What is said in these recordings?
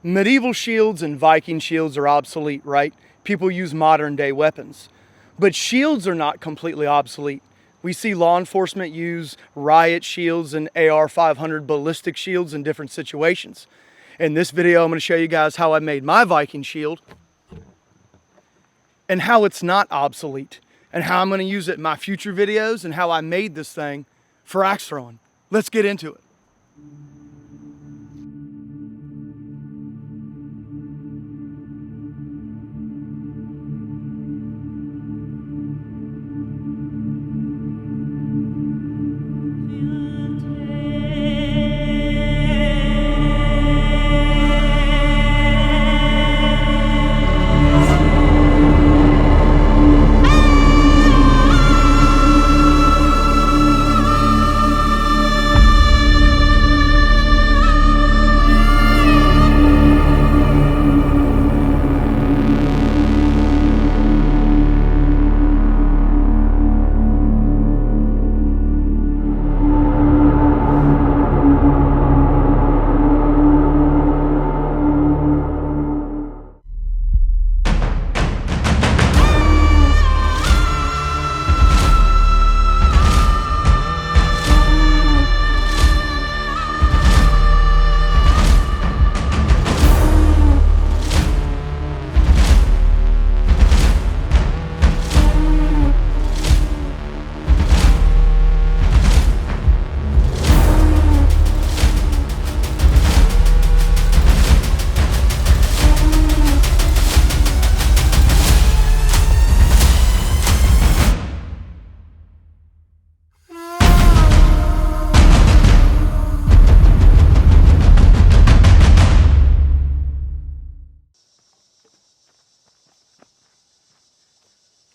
Medieval shields and Viking shields are obsolete, right? People use modern day weapons. But shields are not completely obsolete. We see law enforcement use riot shields and AR-500 ballistic shields in different situations. In this video, I'm going to show you guys how I made my Viking shield and how it's not obsolete, and how I'm going to use it in my future videos, and how I made this thing for axe throwing. Let's get into it.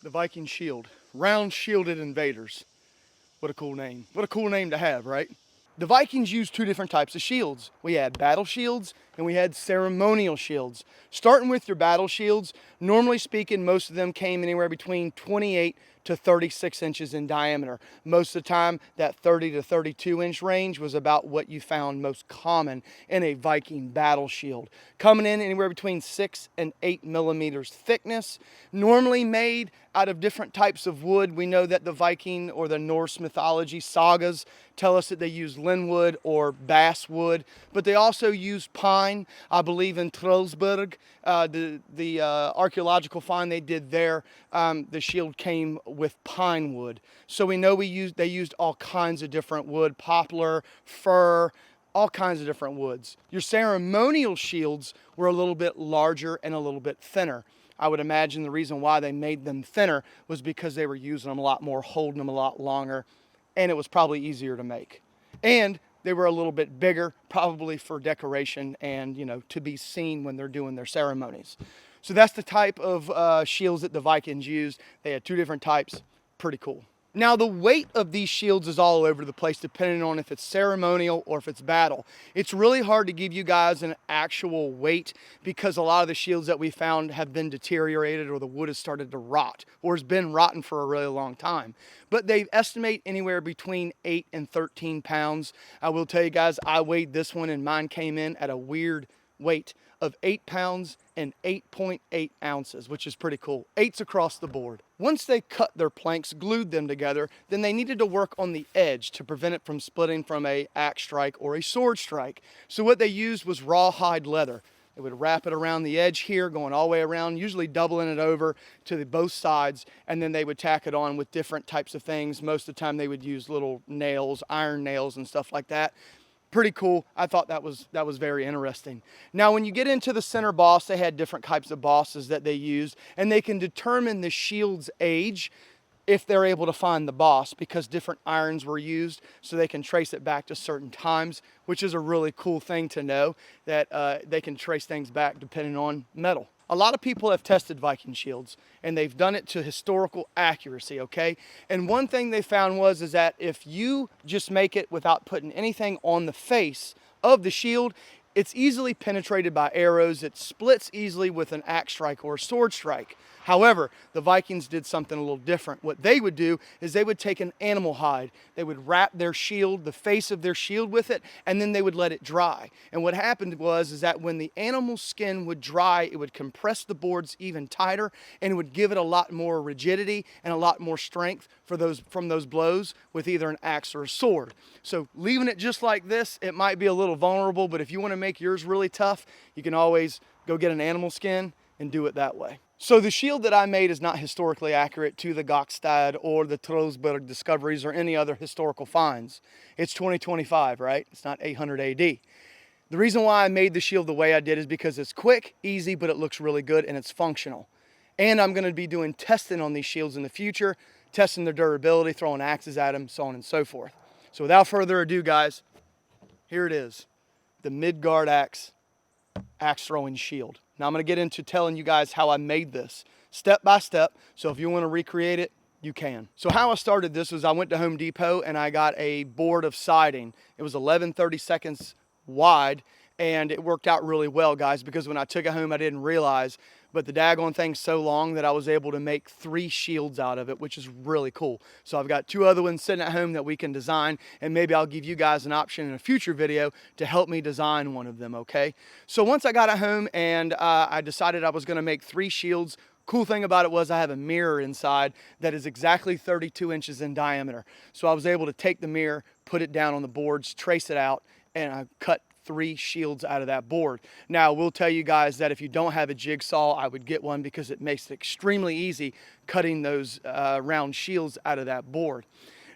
The Viking shield, round shielded invaders. What a cool name. What a cool name to have, right? The Vikings used two different types of shields. We had battle shields and we had ceremonial shields. Starting with your battle shields, normally speaking, most of them came anywhere between 28 to 36 inches in diameter. Most of the time, that 30 to 32 inch range was about what you found most common in a Viking battle shield. Coming in anywhere between 6 and 8 millimeters thickness, normally made out of different types of wood. We know that the Viking or the Norse mythology sagas tell us that they use linwood or basswood, but they also use pine. I believe in Trollsburg, the archaeological find they did there, the shield came with pine wood. So we know they used all kinds of different wood, poplar, fir, all kinds of different woods. Your ceremonial shields were a little bit larger and a little bit thinner. I would imagine the reason why they made them thinner was because they were using them a lot more, holding them a lot longer, and it was probably easier to make. And they were a little bit bigger, probably for decoration and, you know, to be seen when they're doing their ceremonies. So that's the type of shields that the Vikings used. They had two different types. Pretty cool. Now, the weight of these shields is all over the place depending on if it's ceremonial or if it's battle. It's really hard to give you guys an actual weight because a lot of the shields that we found have been deteriorated, or the wood has started to rot or has been rotten for a really long time. But they estimate anywhere between 8 and 13 pounds. I will tell you guys, I weighed this one and mine came in at a weird weight of 8 pounds and 8.8 ounces, which is pretty cool. 8s across the board. Once they cut their planks, glued them together, then they needed to work on the edge to prevent it from splitting from a axe strike or a sword strike. So what they used was rawhide leather. They would wrap it around the edge here, going all the way around, usually doubling it over to both sides, and then they would tack it on with different types of things. Most of the time they would use little nails, iron nails and stuff like that. Pretty cool. I thought that was very interesting. Now, when you get into the center boss, they had different types of bosses that they used, and they can determine the shield's age if they're able to find the boss, because different irons were used, so they can trace it back to certain times, which is a really cool thing to know, that they can trace things back depending on metal. A lot of people have tested Viking shields, and they've done it to historical accuracy, okay? And one thing they found is that if you just make it without putting anything on the face of the shield, It's easily penetrated by arrows. It splits easily with an axe strike or a sword strike. However, the Vikings did something a little different. What they would do is they would take an animal hide. They would wrap their shield, the face of their shield with it, and then they would let it dry. And what happened is that when the animal skin would dry, it would compress the boards even tighter, and it would give it a lot more rigidity and a lot more strength from those blows with either an axe or a sword. So leaving it just like this, it might be a little vulnerable, but if you want to make yours really tough, you can always go get an animal skin and do it that way. So the shield that I made is not historically accurate to the Gokstad or the Trollsberg discoveries or any other historical finds. It's 2025, right? It's not 800 AD. The reason why I made the shield the way I did is because it's quick, easy, but it looks really good and it's functional. And I'm going to be doing testing on these shields in the future, testing their durability, throwing axes at them, so on and so forth. So without further ado, guys, here it is, the Midgard axe throwing shield. Now I'm going to get into telling you guys how I made this step by step. So if you want to recreate it, you can. So how I started this was I went to Home Depot and I got a board of siding. It was 11/32 wide and it worked out really well, guys, because when I took it home, I didn't realize, but the daggone thing's so long that I was able to make 3 shields out of it, which is really cool. So I've got 2 other ones sitting at home that we can design, and maybe I'll give you guys an option in a future video to help me design one of them, okay? So once I got it home and I decided I was gonna make 3 shields, cool thing about it was I have a mirror inside that is exactly 32 inches in diameter. So I was able to take the mirror, put it down on the boards, trace it out, and I cut 3 shields out of that board. Now, I will tell you guys that if you don't have a jigsaw, I would get one because it makes it extremely easy cutting those round shields out of that board.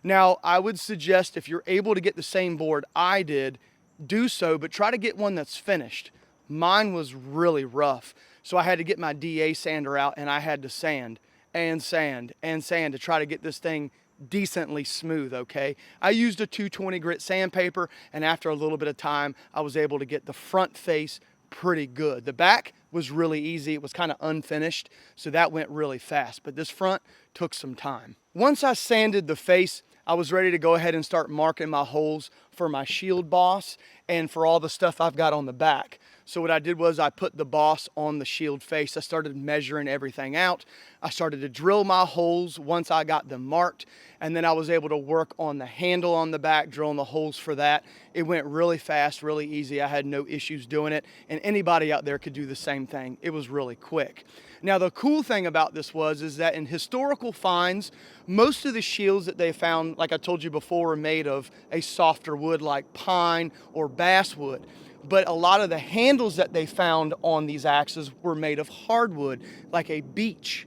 Now, I would suggest if you're able to get the same board I did, do so, but try to get one that's finished. Mine was really rough, so I had to get my DA sander out and I had to sand and sand and sand to try to get this thing decently smooth, okay? I used a 220 grit sandpaper, and after a little bit of time, I was able to get the front face pretty good. The back was really easy. It was kind of unfinished, so that went really fast, but this front took some time. Once I sanded the face, I was ready to go ahead and start marking my holes for my shield boss and for all the stuff I've got on the back. So what I did was I put the boss on the shield face. I started measuring everything out. I started to drill my holes once I got them marked, and then I was able to work on the handle on the back, drilling the holes for that. It went really fast, really easy. I had no issues doing it, and anybody out there could do the same thing. It was really quick. Now the cool thing about this is that in historical finds, most of the shields that they found, like I told you before, were made of a softer wood like pine or basswood. But a lot of the handles that they found on these axes were made of hardwood, like a beech.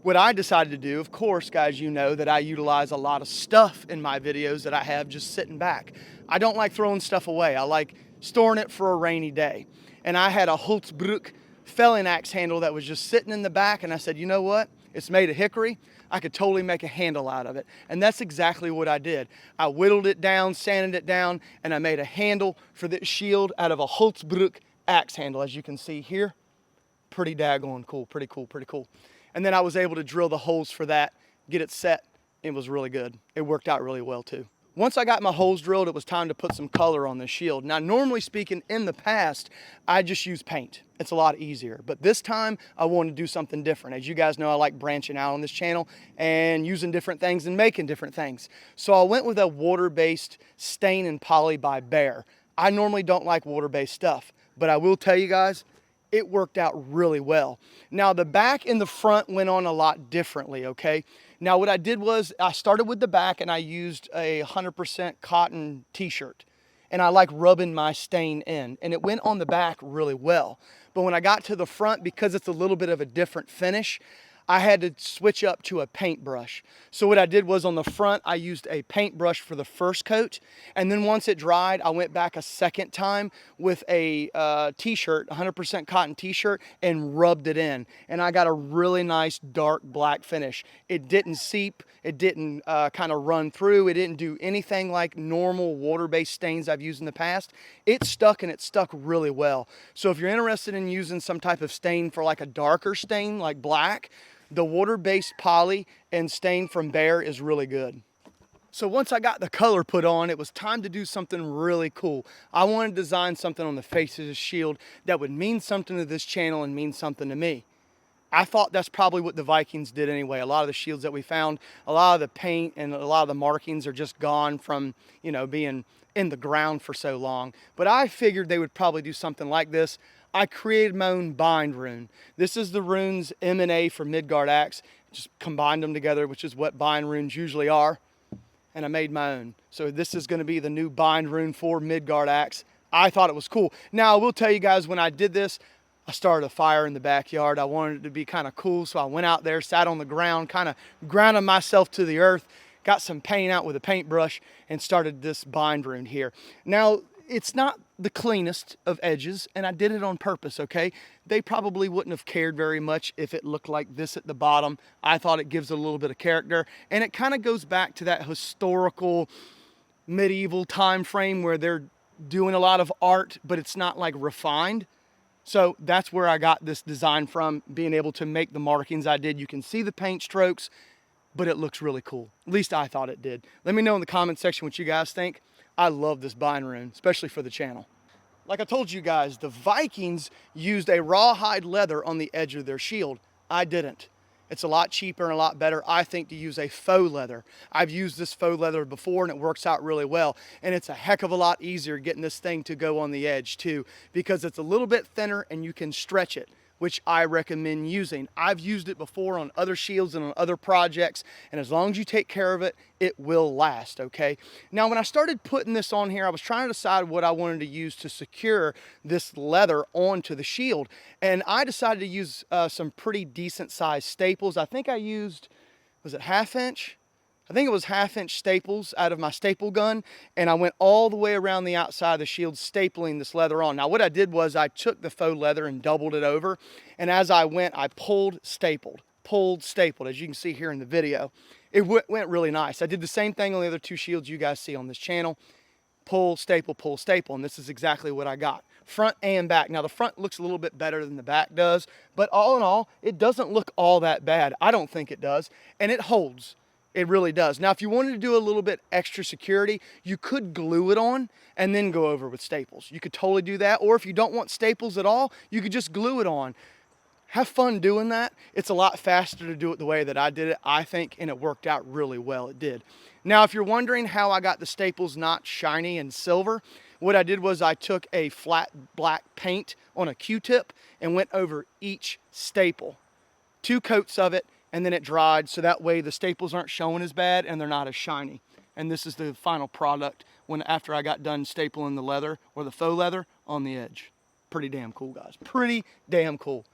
What I decided to do, of course, guys, you know that I utilize a lot of stuff in my videos that I have just sitting back. I don't like throwing stuff away. I like storing it for a rainy day. And I had a Holzbruch felling axe handle that was just sitting in the back, and I said, you know what? It's made of hickory. I could totally make a handle out of it. And that's exactly what I did. I whittled it down, sanded it down, and I made a handle for this shield out of a Holzbruch axe handle, as you can see here. Pretty daggone cool, pretty cool, pretty cool. And then I was able to drill the holes for that, get it set. It was really good. It worked out really well too. Once I got my holes drilled, it was time to put some color on the shield. Now, normally speaking, in the past, I just use paint. It's a lot easier. But this time, I wanted to do something different. As you guys know, I like branching out on this channel and using different things and making different things. So I went with a water-based stain and poly by Behr. I normally don't like water-based stuff, but I will tell you guys, it worked out really well. Now, the back and the front went on a lot differently, okay? Now, what I did was I started with the back and I used a 100% cotton t-shirt. And I like rubbing my stain in. And it went on the back really well. But when I got to the front, because it's a little bit of a different finish, I had to switch up to a paintbrush. So what I did was on the front, I used a paintbrush for the first coat. And then once it dried, I went back a second time with a t-shirt, 100% cotton t-shirt, and rubbed it in. And I got a really nice dark black finish. It didn't seep. It didn't kind of run through. It didn't do anything like normal water-based stains I've used in the past. It stuck, and it stuck really well. So if you're interested in using some type of stain for like a darker stain, like black, the water-based poly and stain from Behr is really good. So once I got the color put on, it was time to do something really cool. I wanted to design something on the face of the shield that would mean something to this channel and mean something to me. I thought that's probably what the Vikings did anyway. A lot of the shields that we found, a lot of the paint and a lot of the markings are just gone from, you know, being in the ground for so long. But I figured they would probably do something like this. I created my own bind rune. This is the runes M&A for Midgard Axe. Just combined them together, which is what bind runes usually are. And I made my own. So this is going to be the new bind rune for Midgard Axe. I thought it was cool. Now, I will tell you guys, when I did this, I started a fire in the backyard. I wanted it to be kind of cool, so I went out there, sat on the ground, kind of grounded myself to the earth, got some paint out with a paintbrush, and started this bind rune here. Now, it's not the cleanest of edges, and I did it on purpose, okay? They probably wouldn't have cared very much if it looked like this at the bottom. I thought it gives it a little bit of character, and it kind of goes back to that historical medieval time frame where they're doing a lot of art, but it's not like refined. So that's where I got this design from, being able to make the markings I did. You can see the paint strokes, but it looks really cool. At least I thought it did. Let me know in the comment section what you guys think. I love this bind rune, especially for the channel. Like I told you guys, the Vikings used a rawhide leather on the edge of their shield. I didn't. It's a lot cheaper and a lot better, I think, to use a faux leather. I've used this faux leather before and it works out really well. And it's a heck of a lot easier getting this thing to go on the edge too, because it's a little bit thinner and you can stretch it, which I recommend using. I've used it before on other shields and on other projects, and as long as you take care of it, it will last, okay? Now, when I started putting this on here, I was trying to decide what I wanted to use to secure this leather onto the shield, and I decided to use some pretty decent sized staples. I think I used, was it 1/2 inch? I think it was 1/2 inch staples out of my staple gun, and I went all the way around the outside of the shield stapling this leather on. Now what I did was I took the faux leather and doubled it over, and as I went, I pulled, stapled, as you can see here in the video. It went really nice. I did the same thing on the other two shields you guys see on this channel. Pull, staple, and this is exactly what I got. Front and back. Now the front looks a little bit better than the back does, but all in all, it doesn't look all that bad. I don't think it does, and it holds. It really does. Now, if you wanted to do a little bit extra security, you could glue it on and then go over with staples. You could totally do that. Or if you don't want staples at all, you could just glue it on. Have fun doing that. It's a lot faster to do it the way that I did it, I think, and it worked out really well. It did. Now, if you're wondering how I got the staples not shiny and silver, what I did was I took a flat black paint on a Q-tip and went over each staple. 2 coats of it, and then it dried, so that way the staples aren't showing as bad and they're not as shiny. And this is the final product after I got done stapling the leather, or the faux leather, on the edge. Pretty damn cool, guys. Pretty damn cool.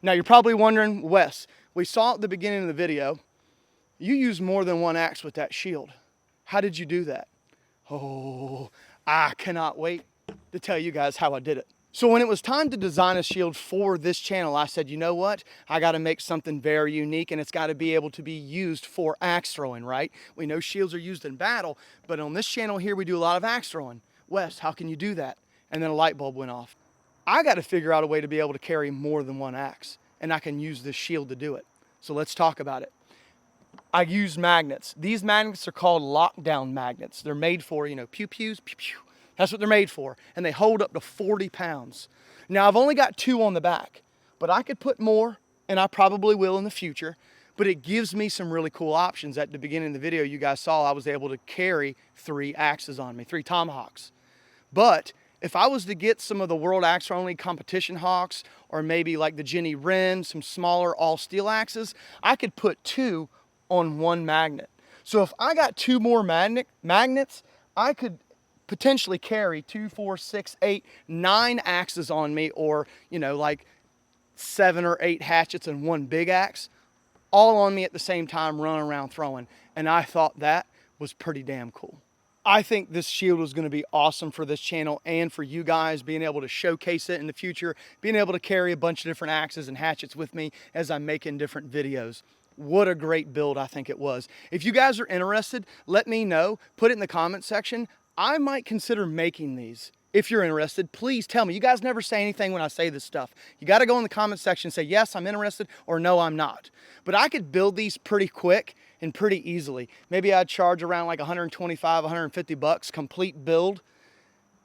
Now you're probably wondering, Wes, we saw at the beginning of the video, you used more than one axe with that shield. How did you do that? Oh, I cannot wait to tell you guys how I did it. So when it was time to design a shield for this channel, I said, you know what? I got to make something very unique, and it's got to be able to be used for axe throwing, right? We know shields are used in battle, but on this channel here, we do a lot of axe throwing. Wes, how can you do that? And then a light bulb went off. I got to figure out a way to be able to carry more than one axe, and I can use this shield to do it. So let's talk about it. I use magnets. These magnets are called lockdown magnets. They're made for, you know, pew-pews, pew-pew. That's what they're made for, and they hold up to 40 pounds. Now, I've only got 2 on the back, but I could put more, and I probably will in the future, but it gives me some really cool options. At the beginning of the video, you guys saw I was able to carry 3 axes on me, 3 tomahawks. But if I was to get some of the World Axe Throwing League competition hawks, or maybe like the Jenny Wren, some smaller all-steel axes, I could put 2 on 1 magnet. So if I got 2 more magnets, I could potentially carry 2, 4, 6, 8, 9 axes on me, or, you know, like 7 or 8 hatchets and 1 big axe, all on me at the same time, running around throwing. And I thought that was pretty damn cool. I think this shield was going to be awesome for this channel and for you guys, being able to showcase it in the future, being able to carry a bunch of different axes and hatchets with me as I'm making different videos. What a great build I think it was. If you guys are interested, let me know. Put it in the comment section. I might consider making these. If you're interested, please tell me. You guys never say anything when I say this stuff. You got to go in the comment section and say, yes, I'm interested, or no, I'm not. But I could build these pretty quick and pretty easily. Maybe I'd charge around like 125, 150 bucks, complete build.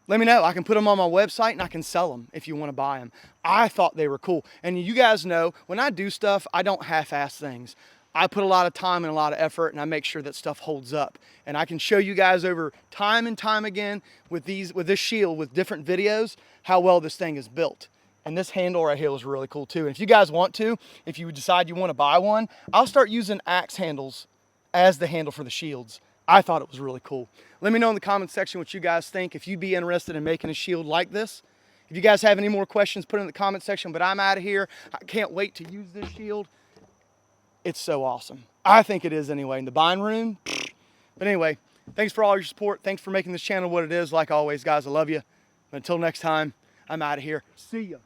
Let me know. I can put them on my website and I can sell them if you want to buy them. I thought they were cool. And you guys know, when I do stuff, I don't half-ass things. I put a lot of time and a lot of effort, and I make sure that stuff holds up. And I can show you guys over time and time again with this shield, with different videos, how well this thing is built. And this handle right here is really cool too. And if you guys want to, if you decide you want to buy one, I'll start using axe handles as the handle for the shields. I thought it was really cool. Let me know in the comment section what you guys think, if you'd be interested in making a shield like this. If you guys have any more questions, put it in the comment section, but I'm out of here. I can't wait to use this shield. It's so awesome. I think it is anyway. In the bind room. But anyway, thanks for all your support. Thanks for making this channel what it is. Like always, guys, I love you. But until next time, I'm out of here. See ya.